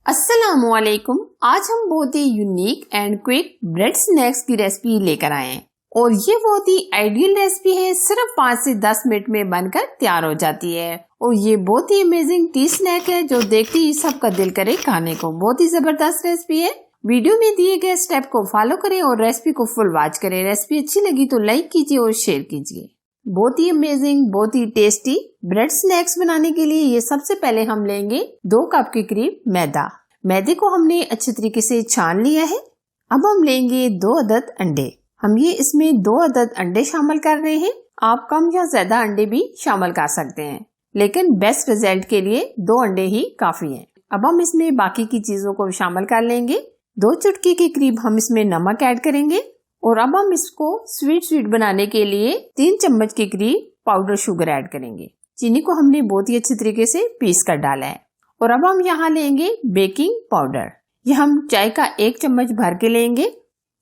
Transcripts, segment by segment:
अस्सलामुअलैकुम। आज हम बहुत ही unique and quick bread snacks की रेसिपी लेकर आए हैं और ये बहुत ही आइडियल रेसिपी है। सिर्फ 5 से 10 मिनट में बनकर तैयार हो जाती है और ये बहुत ही अमेजिंग टी स्नैक है जो देखते ही सबका दिल करे खाने को। बहुत ही जबरदस्त रेसिपी है। वीडियो में दिए गए स्टेप को फॉलो करें और रेसिपी को फुल वॉच करें। रेसिपी अच्छी लगी तो लाइक कीजिए और शेयर कीजिए। बहुत ही अमेजिंग, बहुत ही टेस्टी ब्रेड स्नैक्स बनाने के लिए ये सबसे पहले हम लेंगे 2 कप के करीब मैदा। मैदे को हमने अच्छे तरीके से छान लिया है। अब हम लेंगे 2 अदद अंडे। हम ये इसमें 2 अदद अंडे शामिल कर रहे हैं। आप कम या ज्यादा अंडे भी शामिल कर सकते हैं, लेकिन बेस्ट रिजल्ट के लिए 2 अंडे ही काफी हैं। अब हम इसमें बाकी की चीजों को शामिल कर लेंगे। 2 चुटकी के करीब हम इसमें नमक ऐड करेंगे और अब हम इसको स्वीट बनाने के लिए 3 चम्मच के करीब पाउडर शुगर ऐड करेंगे। चीनी को हमने बहुत ही अच्छी तरीके से पीस कर डाला है। और अब हम यहाँ लेंगे बेकिंग पाउडर। ये हम चाय का 1 चम्मच भर के लेंगे।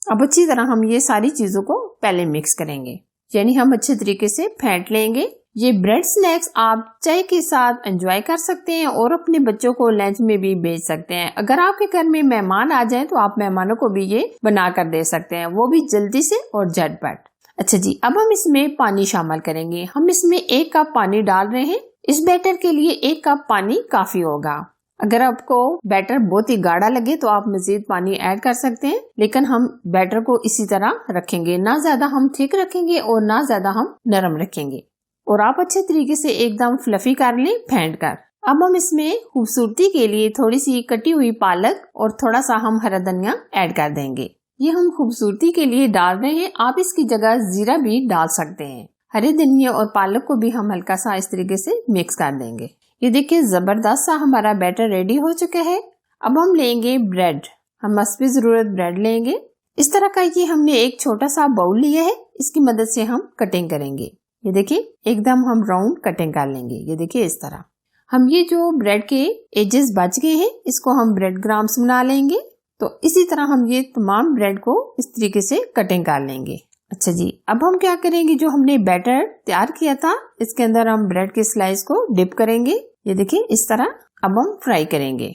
अब अच्छी तरह हम ये सारी चीजों को पहले मिक्स करेंगे, यानी हम अच्छे तरीके से फेंट लेंगे। ये ब्रेड स्नैक्स आप चाय के साथ एंजॉय कर सकते हैं और अपने बच्चों को लंच में भी भेज सकते हैं। अगर आपके घर में मेहमान आ जाए तो आप मेहमानों को भी ये बना कर दे सकते हैं, वो भी जल्दी से और झटपट। अच्छा जी, अब हम इसमें पानी शामिल करेंगे। हम इसमें 1 कप पानी डाल रहे हैं। इस बैटर के लिए 1 कप पानी काफी होगा। अगर आपको बैटर बहुत ही गाढ़ा लगे तो आप मजीद पानी ऐड कर सकते हैं, लेकिन हम बैटर को इसी तरह रखेंगे। ना ज्यादा हम थिक रखेंगे और ना ज्यादा हम नरम रखेंगे। और आप अच्छे तरीके से एकदम फ्लफी कर लें फेंट कर। अब हम इसमें खूबसूरती के लिए थोड़ी सी कटी हुई पालक और थोड़ा सा हम हरा धनिया ऐड कर देंगे। ये हम खूबसूरती के लिए डाल रहे हैं। आप इसकी जगह जीरा भी डाल सकते हैं। हरे धनिया और पालक को भी हम हल्का सा इस तरीके से मिक्स कर देंगे। ये देखिए जबरदस्त सा हमारा बैटर रेडी हो चुका है। अब हम लेंगे ब्रेड। हम मस्बी जरूरत ब्रेड लेंगे। इस तरह का ये हमने एक छोटा सा बाउल लिया है। इसकी मदद से हम कटिंग करेंगे। ये देखिए एकदम हम राउंड कटिंग कर लेंगे। ये देखिए इस तरह हम ये जो ब्रेड के एजेस बच गए हैं इसको हम ब्रेड ग्राम्स बना लेंगे। तो इसी तरह हम ये तमाम ब्रेड को इस तरीके से कटिंग कर लेंगे। अच्छा जी, अब हम क्या करेंगे, जो हमने बैटर तैयार किया था इसके अंदर हम ब्रेड के स्लाइस को डिप करेंगे। ये देखिए इस तरह अब हम फ्राई करेंगे।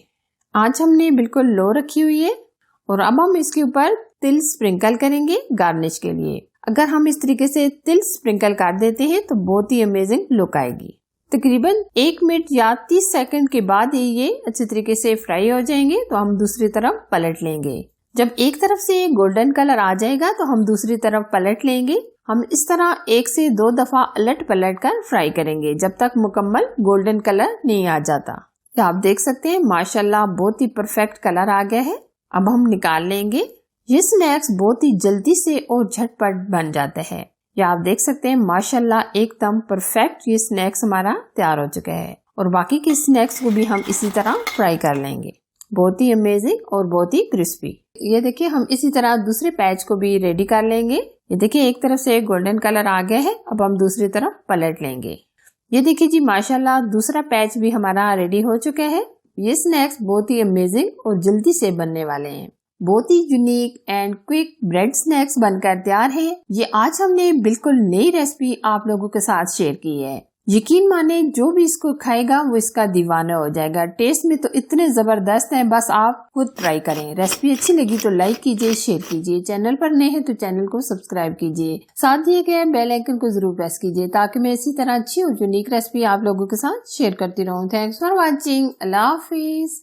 आंच हमने बिल्कुल लो रखी हुई है और अब हम इसके ऊपर तिल स्प्रिंकल करेंगे गार्निश के लिए। अगर हम इस तरीके से तिल स्प्रिंकल कर देते हैं तो बहुत ही अमेजिंग लुक आएगी। तकरीबन 1 मिनट या 30 सेकंड के बाद ही ये अच्छे तरीके से फ्राई हो जाएंगे तो हम दूसरी तरफ पलट लेंगे। जब एक तरफ से गोल्डन कलर आ जाएगा तो हम दूसरी तरफ पलट लेंगे। हम इस तरह 1 से 2 दफा अलट पलट कर फ्राई करेंगे जब तक मुकम्मल गोल्डन कलर नहीं आ जाता। आप देख सकते हैं माशाल्लाह बहुत ही परफेक्ट कलर आ गया है। अब हम निकाल लेंगे। ये स्नैक्स बहुत ही जल्दी से और झटपट बन जाते हैं। या आप देख सकते हैं माशाल्लाह एकदम परफेक्ट ये स्नैक्स हमारा तैयार हो चुका है। और बाकी के स्नैक्स को भी हम इसी तरह फ्राई कर लेंगे। बहुत ही अमेजिंग और बहुत ही क्रिस्पी। ये देखिए हम इसी तरह दूसरे पैच को भी रेडी कर लेंगे। ये देखिए एक तरफ से गोल्डन कलर आ गया है। अब हम दूसरी तरफ पलट लेंगे। ये देखिए जी माशाल्लाह दूसरा पैच भी हमारा रेडी हो चुका है। ये स्नैक्स बहुत ही अमेजिंग और जल्दी से बनने वाले हैं। बहुत ही unique and quick bread snacks बनकर तैयार है। ये आज हमने बिल्कुल नई रेसिपी आप लोगों के साथ शेयर की है। यकीन माने जो भी इसको खाएगा वो इसका दीवाना हो जाएगा। टेस्ट में तो इतने जबरदस्त हैं, बस आप खुद ट्राई करें। रेसिपी अच्छी लगी तो लाइक कीजिए, शेयर कीजिए। चैनल पर नए हैं तो चैनल को सब्सक्राइब कीजिए। साथ दिए गए बेल आइकन को जरूर प्रेस कीजिए ताकि मैं इसी तरह अच्छी और यूनिक रेसिपी आप लोगों के साथ शेयर करती रहूं। Thanks for watching. Allah Hafiz.